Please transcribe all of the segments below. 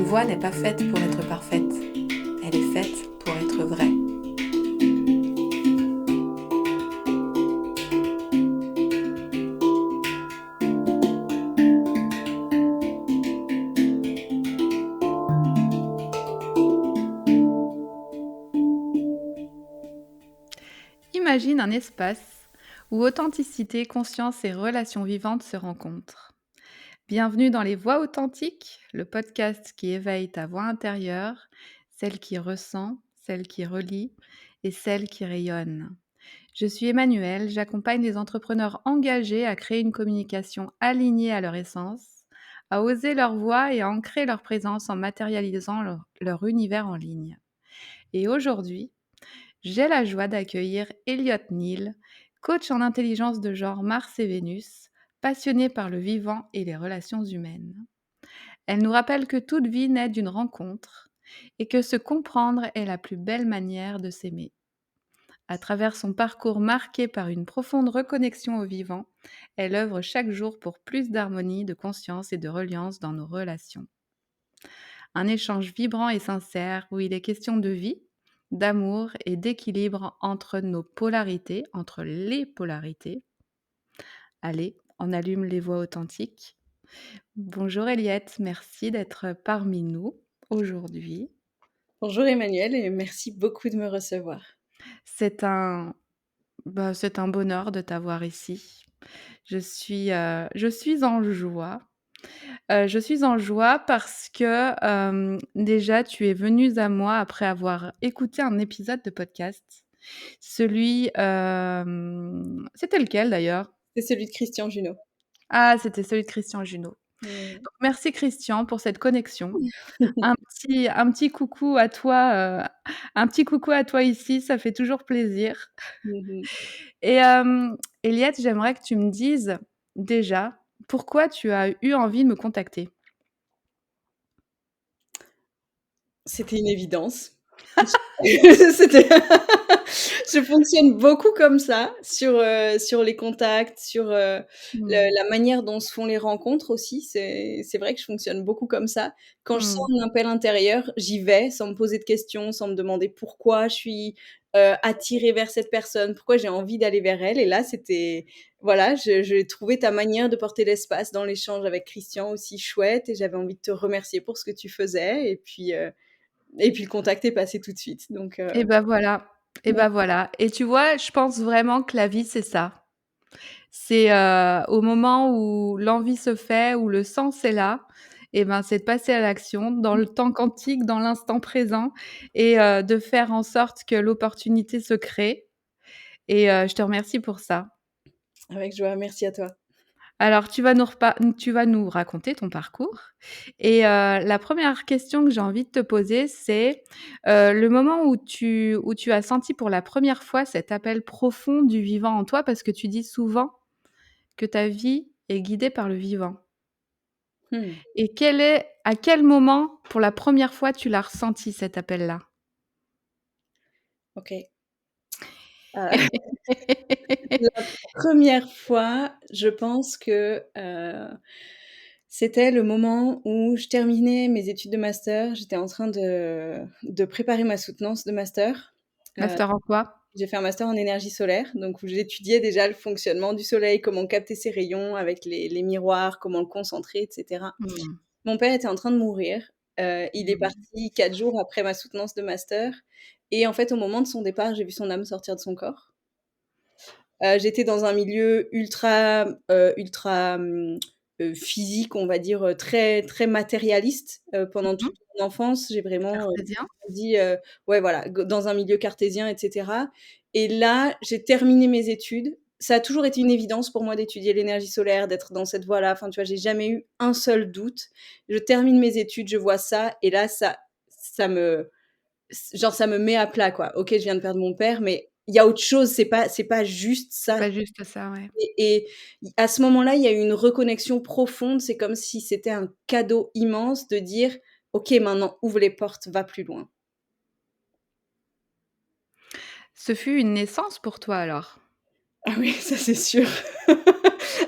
voix n'est pas faite pour être parfaite, elle est faite pour être vraie. Imagine un espace où authenticité, conscience et relations vivantes se rencontrent. Bienvenue dans Les Voix authentiques, le podcast qui éveille ta voix intérieure, celle qui ressent, celle qui relie et celle qui rayonne. Je suis Emmanuelle, j'accompagne les entrepreneurs engagés à créer une communication alignée à leur essence, à oser leur voix et à ancrer leur présence en matérialisant leur univers en ligne. Et aujourd'hui, j'ai la joie d'accueillir Elliot Neal, coach en intelligence de genre Mars et Vénus, passionnée par le vivant et les relations humaines. Elle nous rappelle que toute vie naît d'une rencontre et que se comprendre est la plus belle manière de s'aimer. À travers son parcours marqué par une profonde reconnexion au vivant, elle œuvre chaque jour pour plus d'harmonie, de conscience et de reliance dans nos relations. Un échange vibrant et sincère où il est question de vie, d'amour et d'équilibre entre nos polarités, entre les polarités. Allez, on allume les voix authentiques. Bonjour Eliette, merci d'être parmi nous aujourd'hui. Bonjour Emmanuel et merci beaucoup de me recevoir. C'est un, c'est un bonheur de t'avoir ici. Je suis en joie. Je suis en joie parce que déjà, tu es venue à moi après avoir écouté un épisode de podcast. C'était lequel d'ailleurs? C'est celui de Christian Junot. Ah, c'était celui de Christian Junot. Mmh. Donc merci Christian pour cette connexion. Un petit coucou à toi, un petit coucou à toi ici, ça fait toujours plaisir. Mmh. Et Eliette, j'aimerais que tu me dises déjà pourquoi tu as eu envie de me contacter? C'était une évidence. C'était je fonctionne beaucoup comme ça sur les contacts, sur, le Mmh. la manière dont se font les rencontres aussi. C'est vrai que je fonctionne beaucoup comme ça. Quand je sens Mmh. un appel intérieur, j'y vais sans me poser de questions, sans me demander pourquoi je suis, attirée vers cette personne, pourquoi j'ai envie d'aller vers elle et là, c'était voilà, j'ai trouvé ta manière de porter l'espace dans l'échange avec Christian aussi chouette et j'avais envie de te remercier pour ce que tu faisais et puis le contact est passé tout de suite donc Et bah, voilà, et bah, voilà, et tu vois, je pense vraiment que la vie, c'est ça. C'est, au moment où l'envie se fait, où le sens est là, et ben, c'est de passer à l'action dans le temps quantique, dans l'instant présent et de faire en sorte que l'opportunité se crée et je te remercie pour ça. avec joie, merci à toi. Alors tu vas nous raconter ton parcours et la première question que j'ai envie de te poser, c'est, le moment où tu as senti pour la première fois cet appel profond du vivant en toi, parce que tu dis souvent que ta vie est guidée par le vivant. Mmh. Et à quel moment, pour la première fois, tu l'as ressenti cet appel-là? OK. La première fois, je pense que, c'était le moment où je terminais mes études de master. J'étais en train de préparer ma soutenance de master. Heu, Master en quoi? j'ai fait un master en énergie solaire, donc où j'étudiais déjà le fonctionnement du soleil, comment capter ses rayons avec les miroirs, comment le concentrer et cetera. Mmh. Mon père était en train de mourir, il est Mmh. parti 4 jours après ma soutenance de master et en fait, au moment de son départ, j'ai vu son âme sortir de son corps. J'étais dans un milieu ultra physique, on va dire, très très matérialiste, pendant Mmh. toute mon enfance. J'ai vraiment, Cartésien? grandi, ouais, voilà, dans un milieu cartésien et cetera et là, j'ai terminé mes études. Ça a toujours été une évidence pour moi d'étudier l'énergie solaire, d'être dans cette voie-là. Enfin, tu vois, j'ai jamais eu un seul doute. Je termine mes études, je vois ça et là, ça me genre ça me met à plat, quoi. OK, je viens de perdre mon père, mais il y a autre chose, c'est pas juste C'est ça pas juste ça, ouais. et à ce moment-là, il y a eu une reconnexion profonde. C'est comme si c'était un cadeau immense de dire: «OK, maintenant ouvre les portes, va plus loin». Ce fut une naissance pour toi alors? Ah oui, ça c'est sûr.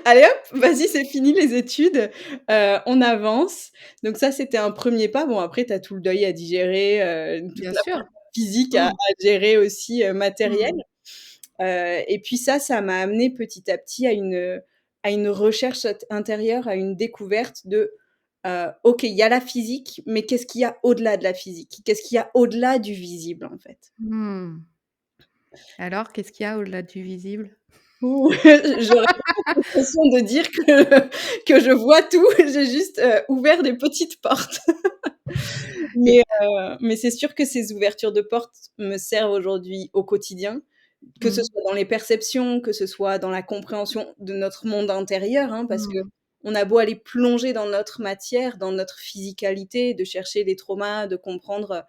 Allez hop, vas-y, c'est fini les études, on avance. Donc ça, c'était un premier pas. Bon, après, tu as tout le deuil à digérer, toute Bien la sûr. partie physique à Mmh. gérer aussi, matérielle. Mmh. Et puis ça m'a amené petit à petit à une recherche intérieure, à une découverte de, OK, il y a la physique, mais qu'est-ce qu'il y a au-delà de la physique? Qu'est-ce qu'il y a au-delà du visible, en fait? Mmh. Alors, qu'est-ce qu'il y a au-delà du visible? Ouh, j'aurais pas l'impression de dire que je vois tout, j'ai juste, ouvert des petites portes. Et Mais c'est sûr que ces ouvertures de portes me servent aujourd'hui au quotidien, que ce mmh. soit dans les perceptions, que ce soit dans la compréhension de notre monde intérieur, hein, parce Mmh. qu'on a beau aller plonger dans notre matière, dans notre physicalité, de chercher les traumas, de comprendre,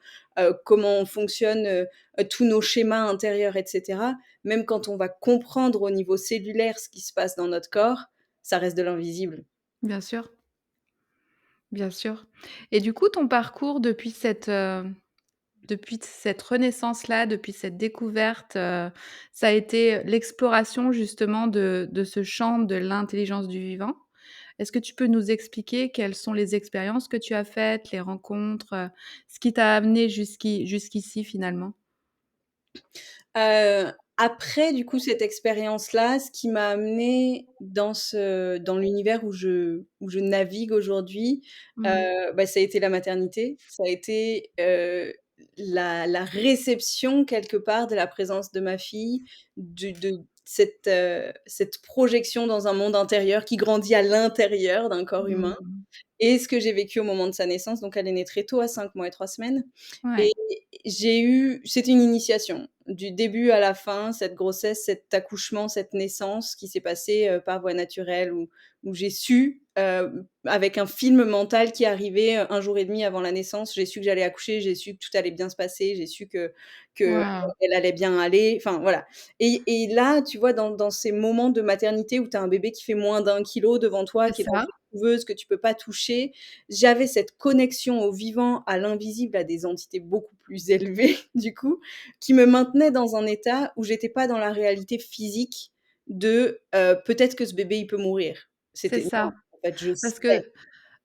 comment fonctionnent, tous nos schémas intérieurs et cetera. Même quand on va comprendre au niveau cellulaire ce qui se passe dans notre corps, ça reste de l'invisible. Bien sûr, bien sûr. Et du coup, ton parcours depuis cette renaissance-là, depuis cette découverte, ça a été l'exploration justement de ce champ de l'intelligence du vivant. Est-ce que tu peux nous expliquer quelles sont les expériences que tu as faites, les rencontres, ce qui t'a amené jusqu'ici finalement? Après du coup cette expérience-là, ce qui m'a amenée dans l'univers où je navigue aujourd'hui, Mmh. bah, ça a été la maternité. Ça a été, la réception quelque part de la présence de ma fille, de cette projection dans un monde intérieur qui grandit à l'intérieur d'un corps humain. Mmh. Et ce que j'ai vécu au moment de sa naissance, donc elle est née très tôt, à 5 mois et 3 semaines. Ouais. Et c'était une initiation. Du début à la fin, cette grossesse, cet accouchement, cette naissance qui s'est passée, par voie naturelle où j'ai su, avec un film mental qui arrivait, 1 jour et demi avant la naissance, j'ai su que j'allais accoucher, j'ai su que tout allait bien se passer, j'ai su que Waouh! elle allait bien aller, enfin voilà. Et là, tu vois, dans ces moments de maternité où tu as un bébé qui fait moins d'1 kilo devant toi, C'est qui est dans ça. une couveuse, que tu peux pas toucher, j'avais cette connexion au vivant, à l'invisible, à des entités beaucoup plus élevées du coup, qui me maintenait dans un état où j'étais pas dans la réalité physique de, peut-être que ce bébé il peut mourir. C'est C'était non, ça. en fait je Parce sais. que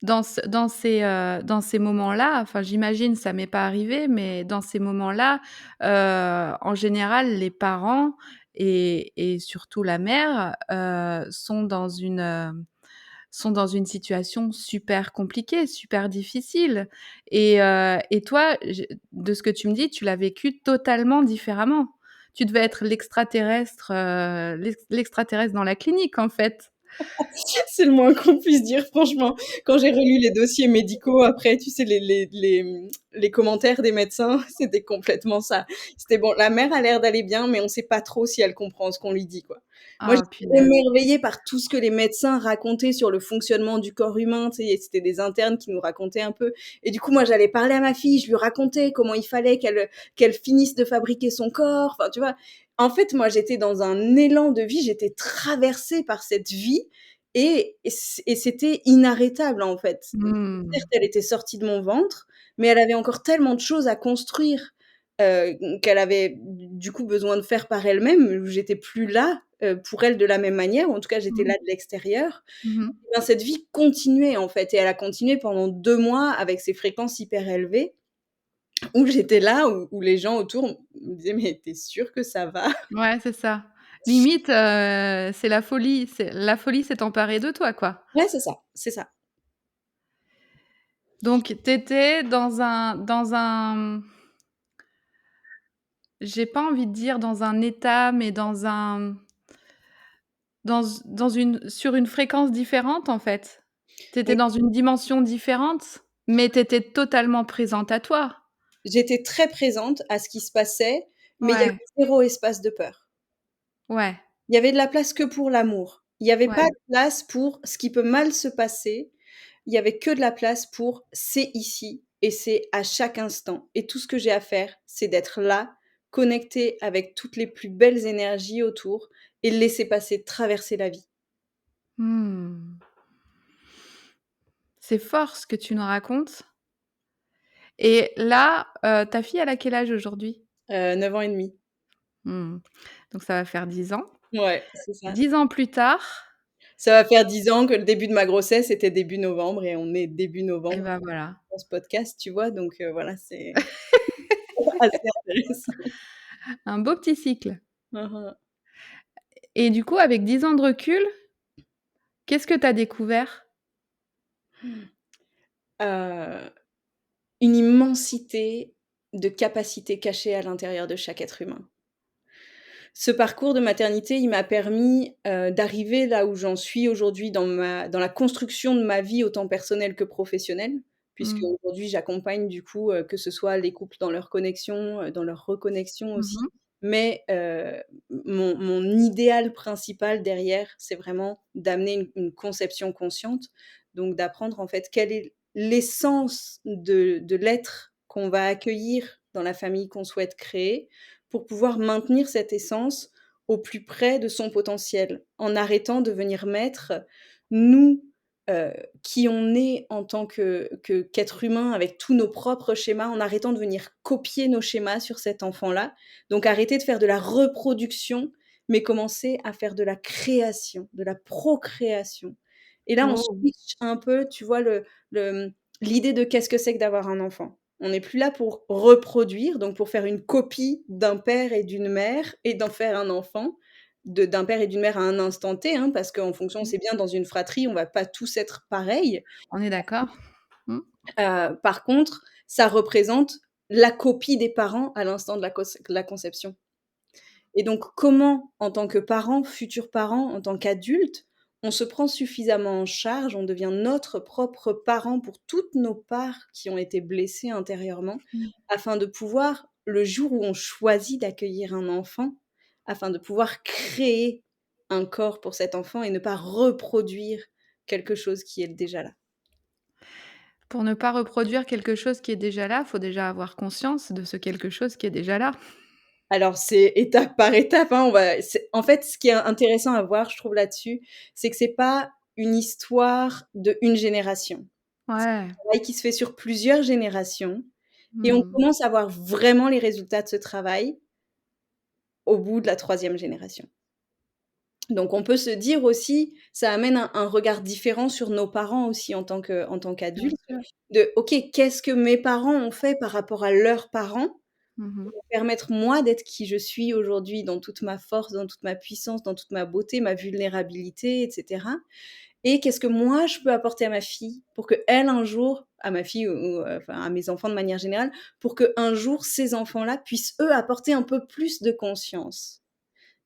dans ces moments-là, enfin j'imagine, ça m'est pas arrivé, mais dans ces moments-là, en général, les parents et surtout la mère, sont dans une situation super compliquée, super difficile et toi, de ce que tu me dis, tu l'as vécu totalement différemment. Tu devais être l'extraterrestre dans la clinique, en fait. C'est le moins qu'on puisse dire franchement. Quand j'ai relu les dossiers médicaux après, tu sais les commentaires des médecins, c'était complètement ça. C'était bon, la mère a l'air d'aller bien, mais on sait pas trop si elle comprend ce qu'on lui dit, quoi. Moi, Ah j'étais punaise. émerveillée par tout ce que les médecins racontaient sur le fonctionnement du corps humain, tu sais, et c'était des internes qui nous racontaient un peu et du coup, moi, j'allais parler à ma fille, je lui racontais comment il fallait qu'elle finisse de fabriquer son corps, enfin, tu vois? En fait, moi, j'étais dans un élan de vie, j'étais traversée par cette vie et c'était inarrêtable, en fait. Mmh. Certes, elle était sortie de mon ventre, mais elle avait encore tellement de choses à construire, qu'elle avait du coup besoin de faire par elle-même, où j'étais plus là, pour elle de la même manière, ou en tout cas j'étais Mmh. là de l'extérieur. Mmh mh. Et ben, cette vie continuait, en fait, et elle a continué pendant 2 mois avec ces fréquences hyper élevées, où j'étais là, où les gens autour me disaient: «Mais tu es sûre que ça va?» Ouais, c'est ça. Limite, c'est la folie s'est emparée de toi, quoi. Ouais, c'est ça, c'est ça. Donc tu étais j'ai pas envie de dire dans un état, mais dans une sur une fréquence différente, en fait. Tu étais Oui, dans une dimension différente, mais tu étais totalement présente à toi. j'étais très présente à ce qui se passait, mais il y Ouais, avait 0 espace de peur. ouais, Il y avait de la place que pour l'amour. Il y avait pas ouais. de place pour ce qui peut mal se passer. Il y avait que de la place pour c'est ici et c'est à chaque instant et tout ce que j'ai à faire, c'est d'être là, connectée avec toutes les plus belles énergies autour et laisser passer, traverser la vie. Mmh. C'est fort ce que tu nous racontes et là, ta fille, elle a quel âge aujourd'hui? 9 ans et demi. Mmh. Donc ça va faire 10 ans. Ouais, c'est ça. 10 ans plus tard, Ça va faire 10 ans que le début de ma grossesse était début novembre et on est début Et novembre bah, voilà. dans ce podcast, tu vois? Donc voilà, c'est assez intéressant. Un beau petit cycle Mmh mh. et du coup, avec 10 ans de recul, qu'est-ce que tu as découvert? Une immensité de capacités cachées à l'intérieur de chaque être humain. Ce parcours de maternité, il m'a permis, d'arriver là où j'en suis aujourd'hui dans la construction de ma vie autant personnelle que professionnelle. Mmh. Puisqu'aujourd'hui j'accompagne du coup, que ce soit les couples dans leur connexion, dans leur reconnexion Mmh aussi. mh. Mais, mon idéal principal derrière, c'est vraiment d'amener une conception consciente. Donc d'apprendre en fait quelle est l'essence de l'être qu'on va accueillir dans la famille qu'on souhaite créer, pour pouvoir maintenir cette essence au plus près de son potentiel, en arrêtant de venir mettre, nous, heu, qui on est en tant qu'être humain avec tous nos propres schémas, en arrêtant de venir copier nos schémas sur cet enfant-là. Donc arrêter de faire de la reproduction, mais commencer à faire de la création, de la procréation. Et là, on Oh! switch un peu, tu vois, l'idée de qu'est-ce que c'est que d'avoir un enfant. On n'est plus là pour reproduire, donc pour faire une copie d'un père et d'une mère et d'en faire un enfant, d'un père et d'une mère à un instant T, hein, parce qu'en fonction, Mmh. c'est bien dans une fratrie, on va pas tous être pareils. On est d'accord? Mmh. Par contre, ça représente la copie des parents à l'instant de la conception. Et donc, comment, en tant que parent, futur parent, en tant qu'adulte, on se prend suffisamment en charge, on devient notre propre parent pour toutes nos parts qui ont été blessées intérieurement, Mmh. afin de pouvoir, le jour où on choisit d'accueillir un enfant, afin de pouvoir créer un corps pour cet enfant et ne pas reproduire quelque chose qui est déjà là. Pour ne pas reproduire quelque chose qui est déjà là, faut déjà avoir conscience de ce quelque chose qui est déjà là. Alors c'est étape par étape, hein, c'est en fait, ce qui est intéressant à voir, je trouve là-dessus, c'est que c'est pas une histoire de une génération. C'est Ouais. un travail qui se fait sur plusieurs générations et on Mmh. commence à voir vraiment les résultats de ce travail au bout de la troisième génération. Donc on peut se dire aussi, ça amène un regard différent sur nos parents aussi en tant Bien qu'adultes, sûr. de: «OK, qu'est-ce que mes parents ont fait par rapport à leurs parents?» Mmh mh. Permettre moi d'être qui je suis aujourd'hui dans toute ma force, dans toute ma puissance, dans toute ma beauté, ma vulnérabilité et cetera. Et qu'est-ce que moi je peux apporter à ma fille pour qu'elle un jour à ma fille enfin à mes enfants de manière générale, pour qu'un jour ces enfants-là puissent eux apporter un peu plus de conscience.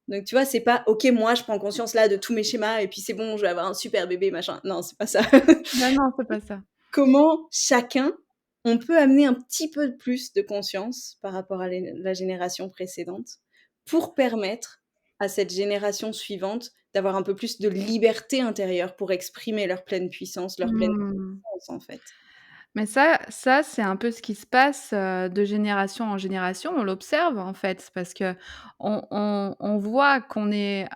Donc tu vois, c'est pas: «OK, moi je prends conscience là de tous mes schémas et puis c'est bon, je vais avoir un super bébé machin». Non, c'est pas ça. Bah, non, c'est pas ça. Comment chacun, on peut amener un petit peu de plus de conscience par rapport à la génération précédente, pour permettre à cette génération suivante d'avoir un peu plus de liberté intérieure pour exprimer leur pleine puissance, leur pleine Mmh. conscience, en fait. Mais ça, c'est un peu ce qui se passe, de génération en génération. On l'observe, en fait, parce qu'on voit qu'on est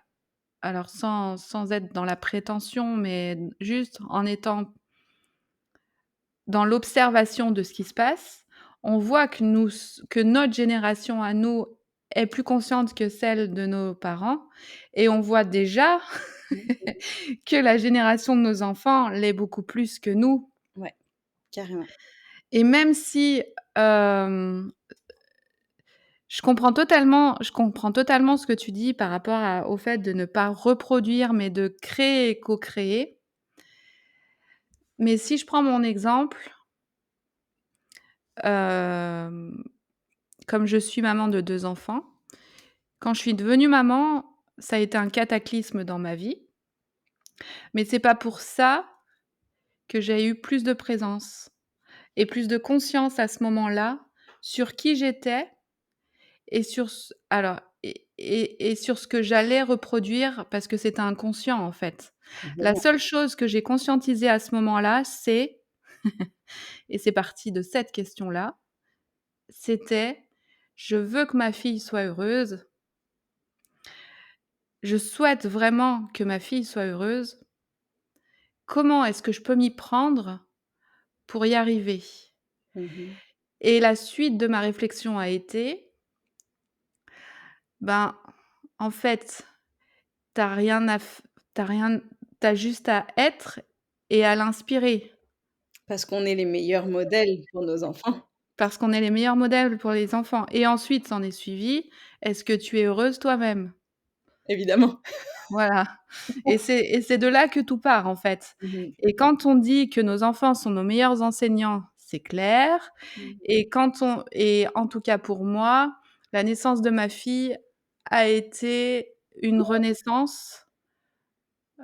alors sans être dans la prétention, mais juste en étant dans l'observation de ce qui se passe, on voit que notre génération à nous est plus consciente que celle de nos parents et on voit déjà Mmh. que la génération de nos enfants l'est beaucoup plus que nous Ouais, carrément. et même si, hem, je comprends totalement ce que tu dis par rapport au fait de ne pas reproduire, mais de créer et co-créer. Mais si je prends mon exemple, hem, comme je suis maman de 2 enfants, quand je suis devenue maman, ça a été un cataclysme dans ma vie, mais c'est pas pour ça que j'ai eu plus de présence et plus de conscience à ce moment-là sur qui j'étais et sur ce alors et sur ce que j'allais reproduire parce que c'était inconscient, en fait. La Complètement. seule chose que j'ai conscientisée à ce moment-là, c'est et c'est parti de cette question-là, c'était: «Je veux que ma fille soit heureuse, je souhaite vraiment que ma fille soit heureuse. Comment est-ce que je peux m'y prendre pour y arriver?» Mmh mh. Et la suite de ma réflexion a été: «Ben, en fait, tu rien à f tu rien Tu as juste à être et à l'inspirer, Parce qu'on est les meilleurs modèles pour nos enfants, parce qu'on est les meilleurs modèles pour les enfants et ensuite s'en est suivi: «Est-ce que tu es heureuse toi-même?» évidemment. Voilà et c'est de là que tout part, en fait Mmh mh. et quand on dit que nos enfants sont nos meilleurs enseignants, c'est clair Mmh. et quand on et en tout cas pour moi, la naissance de ma fille a été une renaissance.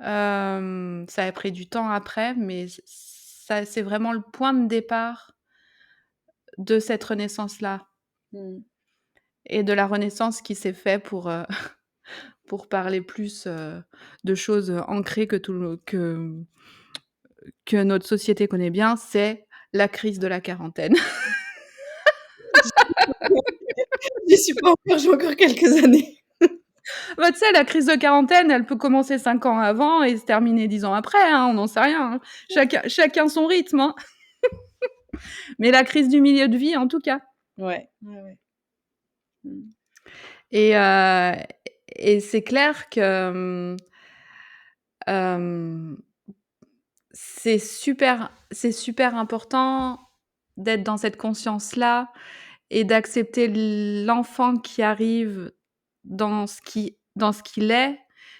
Ça a pris du temps après, mais ça c'est vraiment le point de départ de cette renaissance-là Mmh. et de la renaissance qui s'est fait pour parler plus, de choses, ancrées que tout le que notre société connaît bien, c'est la crise de la quarantaine. J'y suis pas encore, j'ai encore quelques années. Bah, tu sais, la crise de quarantaine, elle peut commencer 5 ans avant et se terminer 10 ans après, hein, on n'en sait rien, hein. Chacun son rythme, hein. Mais la crise du milieu de vie, en tout cas. Ouais, ouais, ouais. Mmh. Et heu et c'est clair que, hem, c'est super important d'être dans cette conscience-là et d'accepter l'enfant qui arrive dans ce qu'il est,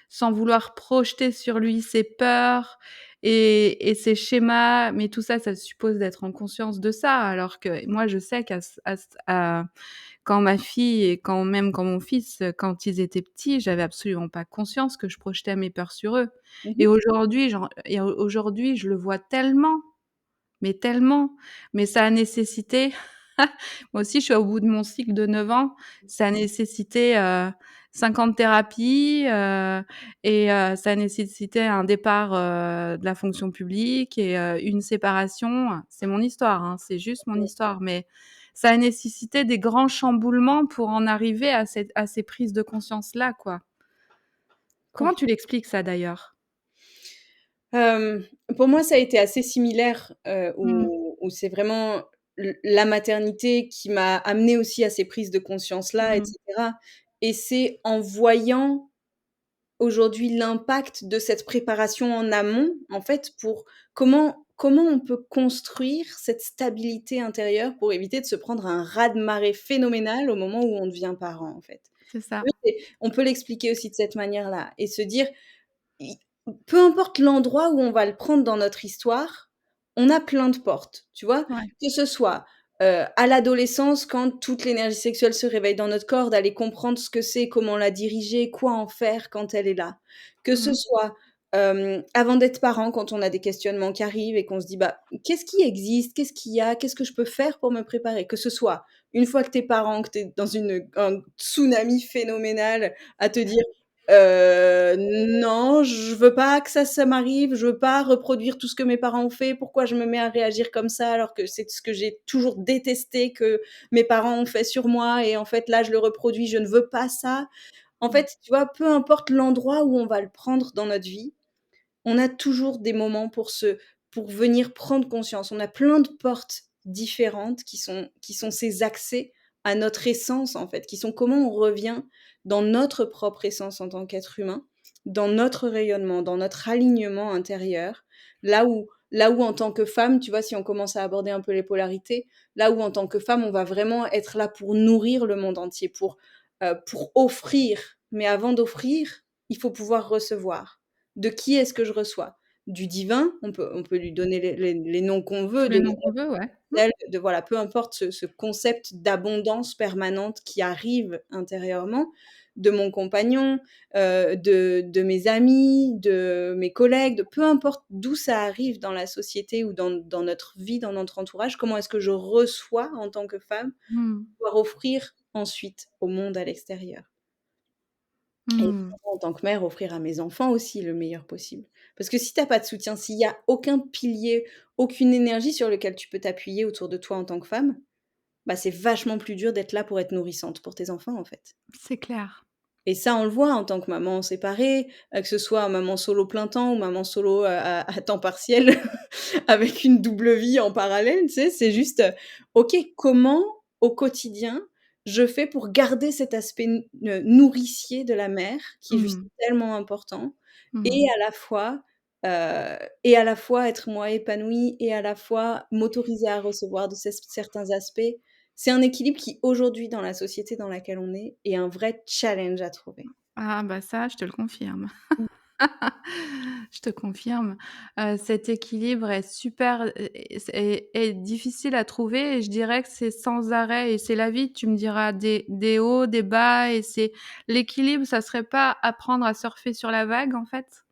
sans vouloir projeter sur lui ses peurs et ses schémas. Mais tout ça, ça suppose d'être en conscience de ça. Alors que moi, je sais qu'à ce à quand ma fille et quand mon fils, quand ils étaient petits, j'avais absolument pas conscience que je projetais mes peurs sur eux Mmh mh. et aujourd'hui, je le vois tellement, mais ça a nécessité moi aussi, je suis au bout de mon cycle de 9 ans, ça a nécessité, 5 ans de thérapie, ça a nécessité un départ, de la fonction publique et une séparation. C'est mon histoire, hein, c'est juste mon histoire, mais ça a nécessité des grands chamboulements pour en arriver à ces prises de conscience-là, quoi. Comment tu l'expliques ça, d'ailleurs? Hem, pour moi, ça a été assez similaire, Mmh. où c'est vraiment la maternité qui m'a amenée aussi à ces prises de conscience-là et Mmh. cetera et c'est en voyant aujourd'hui l'impact de cette préparation en amont, en fait, pour comment on peut construire cette stabilité intérieure pour éviter de se prendre un raz-de-marée phénoménal au moment où on devient parent, en fait. C'est ça. Oui, et on peut l'expliquer aussi de cette manière-là et se dire: I peu importe l'endroit où on va le prendre dans notre histoire, on a plein de portes, tu vois? Ouais. Que ce soit, à l'adolescence, quand toute l'énergie sexuelle se réveille dans notre corps, d'aller comprendre ce que c'est, comment la diriger, quoi en faire quand elle est là. Que ce Mmh. soit, avant d'être parent, quand on a des questionnements qui arrivent et qu'on se dit: «Bah, qu'est-ce qui existe? Qu'est-ce qu'il y a? Qu'est-ce que je peux faire pour me préparer?» Que ce soit une fois que tu es parent, que tu es dans un tsunami phénoménal à te dire: Non, je veux pas que ça m'arrive, je veux pas reproduire tout ce que mes parents ont fait. Pourquoi je me mets à réagir comme ça alors que c'est ce que j'ai toujours détesté que mes parents ont fait sur moi et en fait là je le reproduis, je ne veux pas ça. En Mmh. fait, tu vois, peu importe l'endroit où on va le prendre dans notre vie, on a toujours des moments pour venir prendre conscience. On a plein de portes différentes qui sont ces accès à notre essence, en fait, qui sont comment on revient dans notre propre essence en tant qu'être humain, dans notre rayonnement, dans notre alignement intérieur. Là où en tant que femme, tu vois, si on commence à aborder un peu les polarités, là où en tant que femme, on va vraiment être là pour nourrir le monde entier, pour offrir. Mais avant d'offrir, il faut pouvoir recevoir. De qui est-ce que je reçois? Du divin, on peut lui donner les noms qu'on veut, Tous les de noms qu'on veut, ouais. Mmh. universel, de voilà, peu importe ce concept d'abondance permanente qui arrive intérieurement, de mon compagnon, de mes amis, de mes collègues, de peu importe d'où ça arrive dans la société ou dans notre vie, dans notre entourage, comment est-ce que je reçois en tant que femme, Mmh. pouvoir offrir ensuite au monde à l'extérieur. Et Mmh. évidemment, en tant que mère, offrir à mes enfants aussi le meilleur possible. Parce que si tu as pas de soutien, s'il y a aucun pilier, aucune énergie sur lequel tu peux t'appuyer autour de toi en tant que femme, bah, c'est vachement plus dur d'être là pour être nourrissante pour tes enfants, en fait. C'est clair. Et ça, on le voit en tant que maman séparée, que ce soit maman solo plein temps ou maman solo à temps partiel avec une double vie en parallèle, tu sais? C'est juste, OK, comment au quotidien je fais pour garder cet aspect nourricier de la mère qui est juste Mmh. tellement important et Mmh. à la fois et à la fois être moi épanouie et à la fois m'autoriser à recevoir de certains aspects. C'est un équilibre qui aujourd'hui dans la société dans laquelle on est un vrai challenge à trouver. Ah bah ça, je te le confirme. Mmh. Je te confirme, cet équilibre est super est difficile à trouver et je dirais que c'est sans arrêt et c'est la vie. Tu me diras des hauts, des bas et c'est l'équilibre, ça serait pas apprendre à surfer sur la vague, en fait?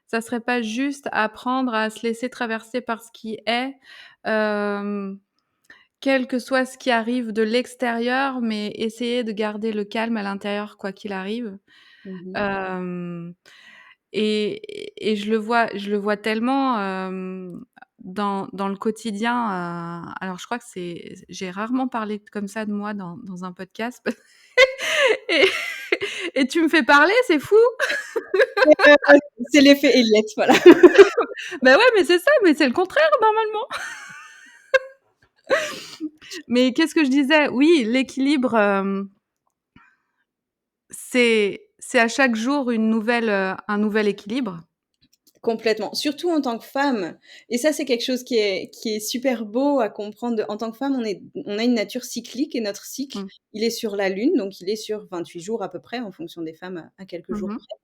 Ça serait pas juste apprendre à se laisser traverser par ce qui est, hem, quel que soit ce qui arrive de l'extérieur, mais essayer de garder le calme à l'intérieur quoi qu'il arrive? Mmh. Hem et je le vois tellement, dans le quotidien, alors je crois que j'ai rarement parlé comme ça de moi dans un podcast et et tu me fais parler, c'est fou! C'est l'effet Elliott, voilà. Bah ouais, mais c'est ça, mais c'est le contraire normalement. Mais qu'est-ce que je disais? Oui, l'équilibre, c'est à chaque jour un nouvel équilibre. Complètement, surtout en tant que femme et ça, c'est quelque chose qui est super beau à comprendre. En tant que femme, on a une nature cyclique et notre cycle, Mmh. il est sur la lune, donc il est sur 28 jours à peu près en fonction des femmes à quelques Mmh jours mh. près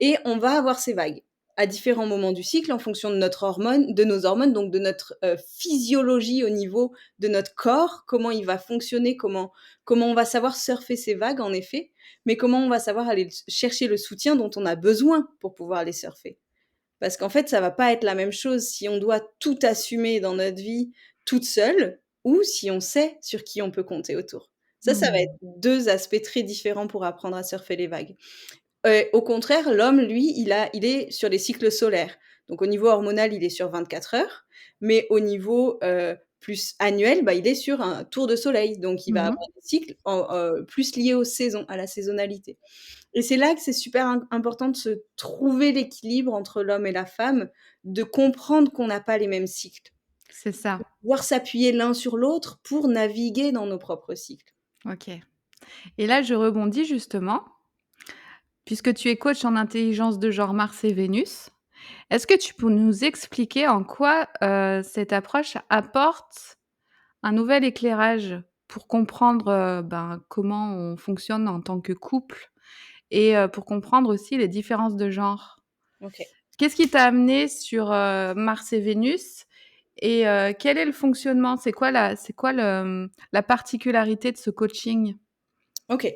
et on va avoir ces vagues à différents moments du cycle en fonction de nos hormones, donc de notre, physiologie au niveau de notre corps, comment il va fonctionner, comment on va savoir surfer ces vagues en effet, mais comment on va savoir aller chercher le soutien dont on a besoin pour pouvoir les surfer. Parce qu'en fait, ça va pas être la même chose si on doit tout assumer dans notre vie toute seule ou si on sait sur qui on peut compter autour. Ça va être Mmh. 2 aspects très différents pour apprendre à surfer les vagues. Au contraire, l'homme, lui, il est sur les cycles solaires. Donc au niveau hormonal, il est sur 24 heures, mais au niveau, plus annuel, bah, il est sur un tour de soleil. Donc il va Mmh mh. avoir des cycles plus liés aux saisons, à la saisonnalité. Et c'est là que c'est super important de se trouver l'équilibre entre l'homme et la femme, de comprendre qu'on n'a pas les mêmes cycles, C'est ça, pouvoir s'appuyer l'un sur l'autre pour naviguer dans nos propres cycles. OK. Et là, je rebondis justement, puisque tu es coach en intelligence de genre Mars et Vénus. Est-ce que tu peux nous expliquer en quoi, cette approche apporte un nouvel éclairage pour comprendre, ben, comment on fonctionne en tant que couple et pour comprendre aussi les différences de genre? OK. Qu'est-ce qui t'a amené sur, Mars et Vénus et quel est le fonctionnement? C'est quoi la particularité de ce coaching? OK.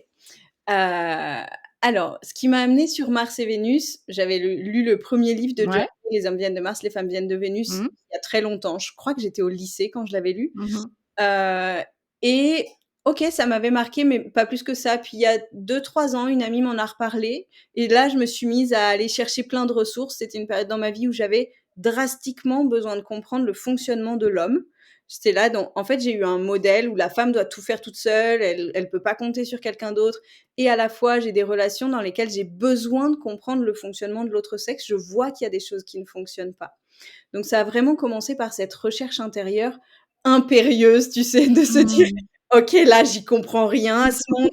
Alors, ce qui m'a amenée sur Mars et Vénus, j'avais lu le premier livre de John Ouais. Gray, Les hommes viennent de Mars, les femmes viennent de Vénus, Mmh. il y a très longtemps. Je crois que j'étais au lycée quand je l'avais lu. Mmh mh. Heu et OK, ça m'avait marqué, mais pas plus que ça. Puis il y a 2 3 ans, une amie m'en a reparlé et là, je me suis mise à aller chercher plein de ressources. C'était une période dans ma vie où j'avais drastiquement besoin de comprendre le fonctionnement de l'homme. J'étais là donc en fait, j'ai eu un modèle où la femme doit tout faire toute seule, elle peut pas compter sur quelqu'un d'autre et à la fois, j'ai des relations dans lesquelles j'ai besoin de comprendre le fonctionnement de l'autre sexe. Je vois qu'il y a des choses qui ne fonctionnent pas. Donc ça a vraiment commencé par cette recherche intérieure impérieuse, tu sais, de se dire: Mmh. «OK, là, j'y comprends rien à ce monde,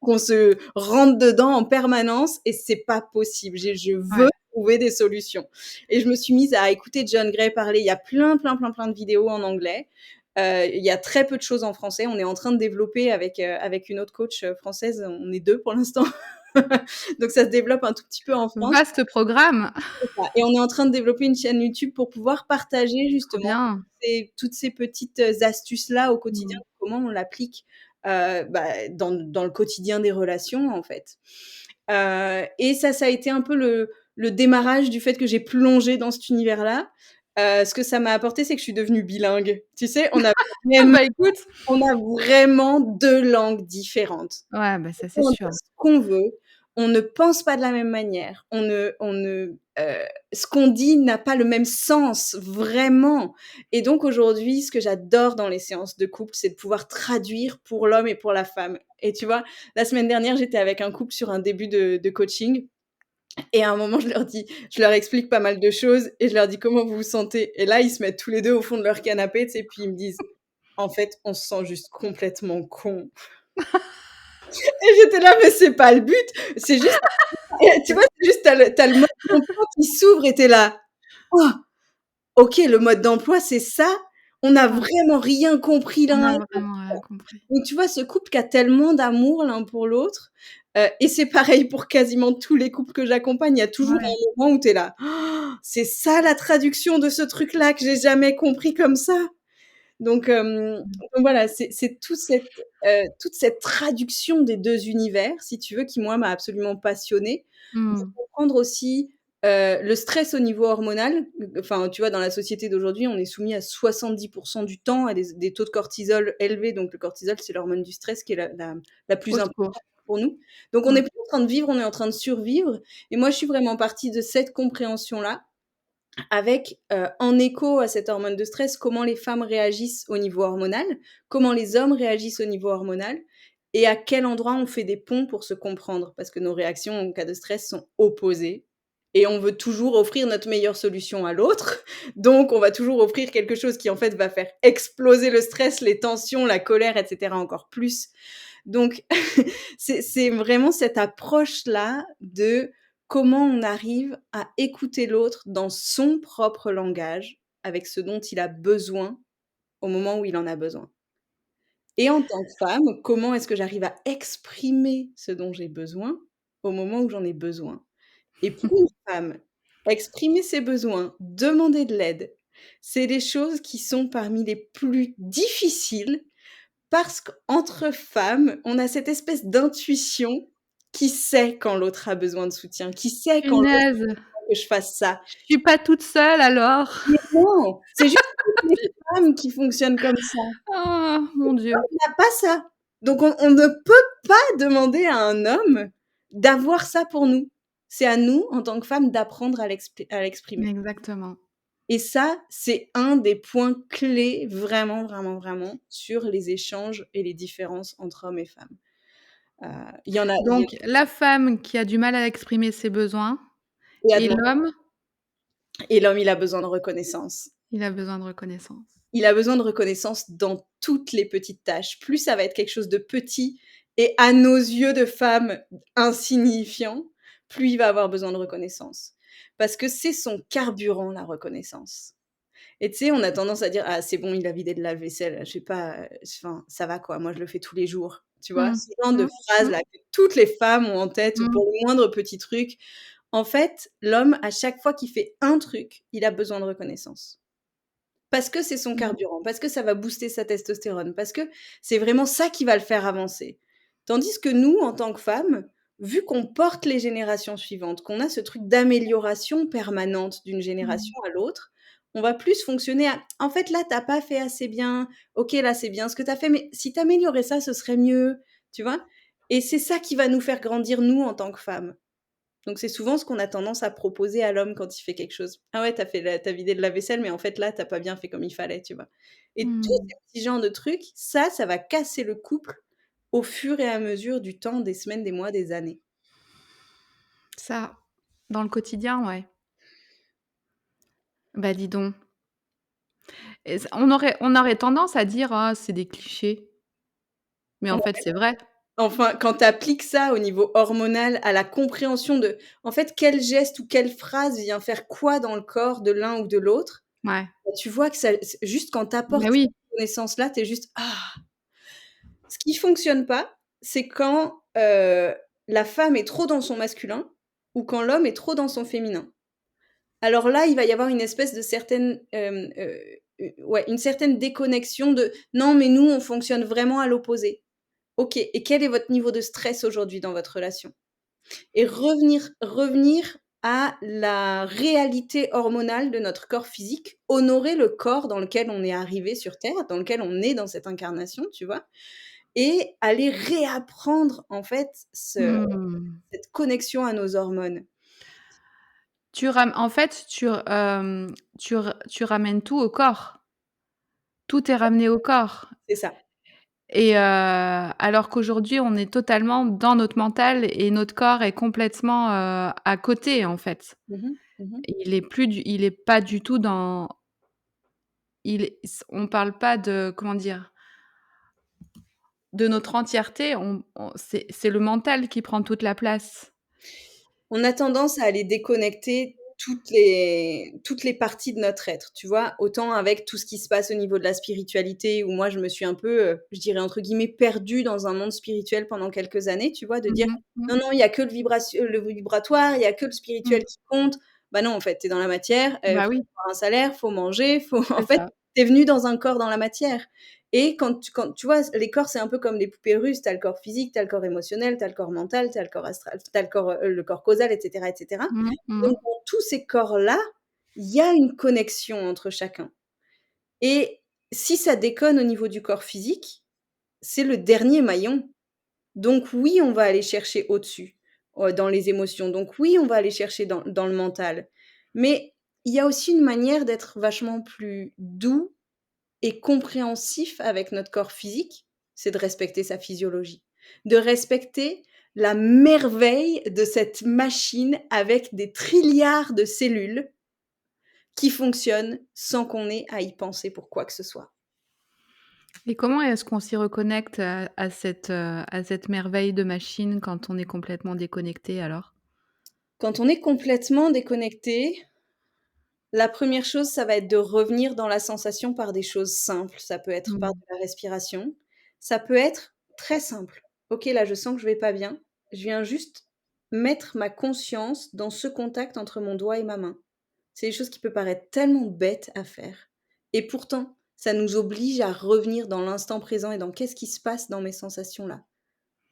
qu'on se rentre dedans en permanence et c'est pas possible. Je veux Ouais. trouver des solutions» et je me suis mise à écouter John Gray parler. Il y a plein, plein, plein, plein de vidéos en anglais. Il y a très peu de choses en français. On est en train de développer avec une autre coach, française, on est 2 pour l'instant. Donc ça se développe un tout petit peu en France. Vaste programme. C'est ça et on est en train de développer une chaîne YouTube pour pouvoir partager Trop justement bien. toutes ces petites, astuces-là au quotidien, Mmh. comment on l'applique, bah, dans le quotidien des relations, en fait. Et ça a été un peu le démarrage du fait que j'ai plongé dans cet univers-là. Ce que ça m'a apporté, c'est que je suis devenue bilingue. Tu sais, Ah vraiment bah, écoute, on a vraiment 2 langues différentes. ouais, bah, ça, c'est On peut dire sûr. ce qu'on veut, on ne pense pas de la même manière, ce qu'on dit n'a pas le même sens, vraiment et donc aujourd'hui, ce que j'adore dans les séances de couple, c'est de pouvoir traduire pour l'homme et pour la femme et tu vois, la semaine dernière, j'étais avec un couple sur un début de coaching et à un moment, je leur explique pas mal de choses et je leur dis: «Comment vous vous sentez?» et là, ils se mettent tous les 2 au fond de leur canapé, tu sais, puis ils me disent: «En fait, on se sent juste complètement cons» et j'étais là: «Mais c'est pas le but, c'est juste Et tu vois, c'est juste, tu as le mode d'emploi qui s'ouvre et tu es là: «Oh, OK, le mode d'emploi, c'est ça? On n'a Ouais, vraiment rien compris on l'un à a l'autre». vraiment rien compris. Donc tu vois, ce couple qui a tellement d'amour l'un pour l'autre, et c'est pareil pour quasiment tous les couples que j'accompagne, il y a toujours Ouais. un moment où tu es là: «Oh, c'est ça la traduction de ce truc-là que j'ai jamais compris comme ça». Donc Mmh. donc voilà, c'est toute cette traduction des 2 univers, si tu veux, qui moi m'a absolument passionnée. De Mmh. comprendre aussi, le stress au niveau hormonal. Enfin, tu vois, dans la société d'aujourd'hui, on est soumis à 70 du temps à des taux de cortisol élevés. Donc le cortisol, c'est l'hormone du stress qui est la Au plus secours. importante pour nous. Donc on Mmh. n'est plus en train de vivre, on est en train de survivre et moi, je suis vraiment partie de cette compréhension-là avec, en écho à cette hormone de stress, comment les femmes réagissent au niveau hormonal, comment les hommes réagissent au niveau hormonal et à quel endroit on fait des ponts pour se comprendre. Parce que nos réactions en cas de stress sont opposées et on veut toujours offrir notre meilleure solution à l'autre. Donc on va toujours offrir quelque chose qui, en fait, va faire exploser le stress, les tensions, la colère et cetera encore plus. Donc c'est vraiment cette approche-là de comment on arrive à écouter l'autre dans son propre langage, avec ce dont il a besoin au moment où il en a besoin. Et en tant que femme, comment est-ce que j'arrive à exprimer ce dont j'ai besoin au moment où j'en ai besoin? Et pour une femme, exprimer ses besoins, demander de l'aide, c'est les choses qui sont parmi les plus difficiles parce qu'entre femmes, on a cette espèce d'intuition qui sait quand l'autre a besoin de soutien, qui sait quand l'autre Punaise! veut que je fasse ça. Je suis pas toute seule alors. Mais non, c'est juste toutes les femmes qui fonctionnent comme ça. Oh mon Dieu. On n'a pas ça. Donc on ne peut pas demander à un homme d'avoir ça pour nous. C'est à nous, en tant que femmes, d'apprendre à l'exprimer. Exactement. Et ça, c'est un des points clés vraiment, vraiment, vraiment sur les échanges et les différences entre hommes et femmes. Heu, il y en Donc la femme qui a du mal à exprimer ses besoins et à et demander l'homme, et l'homme, il a besoin de reconnaissance. il a besoin de reconnaissance. Il a besoin de reconnaissance dans toutes les petites tâches. Plus ça va être quelque chose de petit et à nos yeux de femmes insignifiant, plus il va avoir besoin de reconnaissance. Parce que c'est son carburant, la reconnaissance. Et tu sais, on a tendance à dire: «Ah, c'est bon, il a vidé le lave-vaisselle, je sais pas, enfin, ça va quoi, moi je le fais tous les jours». Tu vois? Mmh. Ce genre de Mmh. Mmh. phrases-là que toutes les femmes ont en tête Mmh. pour le moindre petit truc. En fait, l'homme, à chaque fois qu'il fait un truc, il a besoin de reconnaissance. Parce que c'est son Mmh. carburant, parce que ça va booster sa testostérone, parce que c'est vraiment ça qui va le faire avancer. Tandis que nous, en tant que femmes, vu qu'on porte les générations suivantes, qu'on a ce truc d'amélioration permanente d'une Mmh. génération à l'autre, on va plus fonctionner à: «En fait, là, tu as pas fait assez bien. OK, là, c'est bien ce que tu as fait, mais si tu améliorais ça, ce serait mieux». Tu vois? Et c'est ça qui va nous faire grandir, nous, en tant que femmes. Donc c'est souvent ce qu'on a tendance à proposer à l'homme quand il fait quelque chose. «Ah ouais, tu vidé le lave-vaisselle, mais en fait là, tu pas bien fait comme il fallait», tu vois? Et tous Mmh. ces petits genres de trucs, ça va casser le couple au fur et à mesure du temps, des semaines, des mois, des années. Ça, dans le quotidien, ouais. Bah, dis donc. Et c on aurait tendance à dire: «Ah, c'est des clichés», mais en fait, c'est vrai. Enfin, quand tu appliques ça au niveau hormonal, à la compréhension de, en fait, quel geste ou quelle phrase vient faire quoi dans le corps de l'un ou de l'autre, Ouais. bah, tu vois que ça c juste quand tu Bah, apportes oui. cette connaissance-là, tu es juste: «Ah!» Ce qui fonctionne pas, c'est quand, la femme est trop dans son masculin ou quand l'homme est trop dans son féminin. Alors là, il va y avoir une espèce de certaine, ouais, une certaine déconnexion de: «Non, mais nous, on fonctionne vraiment à l'opposé». OK, et quel est votre niveau de stress aujourd'hui dans votre relation? Et revenir à la réalité hormonale de notre corps physique, honorer le corps dans lequel on est arrivé sur terre, dans lequel on est dans cette incarnation, tu vois? Et aller réapprendre en fait Mmh. cette connexion à nos hormones. En fait, tu ramènes tout au corps. Tout est ramené au corps C'est ça. et alors qu'aujourd'hui, on est totalement dans notre mental et notre corps est complètement, à côté, en fait. Mmh mh. Mmh. Il est pas du tout dans il est on parle pas de comment dire? De notre entièreté, on c'est le mental qui prend toute la place. On a tendance à aller déconnecter toutes les parties de notre être, tu vois? Autant avec tout ce qui se passe au niveau de la spiritualité où moi je me suis un peu, je dirais entre guillemets «perdue» dans un monde spirituel pendant quelques années, tu vois? De dire: Mmh mh. Mmh. «Non, non, il y a que le vibratoire, il y a que le spirituel Mmh. qui compte». Bah non, en fait, tu es dans la matière, Bah faut oui, avoir un salaire, faut manger, faut en c'est fait, ça. tu es venue dans un corps dans la matière et quand tu vois, les corps, c'est un peu comme des poupées russes. Tu as le corps physique, tu as le corps émotionnel, tu as le corps mental, tu as le corps astral, tu as le corps causal et cetera et cetera. Mmh. Mmh. Donc dans tous ces corps-là, il y a une connexion entre chacun et si ça déconne au niveau du corps physique, c'est le dernier maillon. Donc oui, on va aller chercher au-dessus, dans les émotions. Donc oui, on va aller chercher dans le mental. Mais il y a aussi une manière d'être vachement plus doux et compréhensif avec notre corps physique, c'est de respecter sa physiologie, de respecter la merveille de cette machine avec des trilliards de cellules qui fonctionnent sans qu'on ait à y penser pour quoi que ce soit. Et comment est-ce qu'on s'y reconnecte à cette merveille de machine quand on est complètement déconnecté alors? Quand on est complètement déconnecté, la première chose, ça va être de revenir dans la sensation par des choses simples. Ça peut être par Mmh. de la respiration, ça peut être très simple. OK, là, je sens que je vais pas bien. Je viens juste mettre ma conscience dans ce contact entre mon doigt et ma main. C'est des choses qui peuvent paraître tellement bêtes à faire et pourtant, ça nous oblige à revenir dans l'instant présent et dans qu'est-ce qui se passe dans mes sensations là?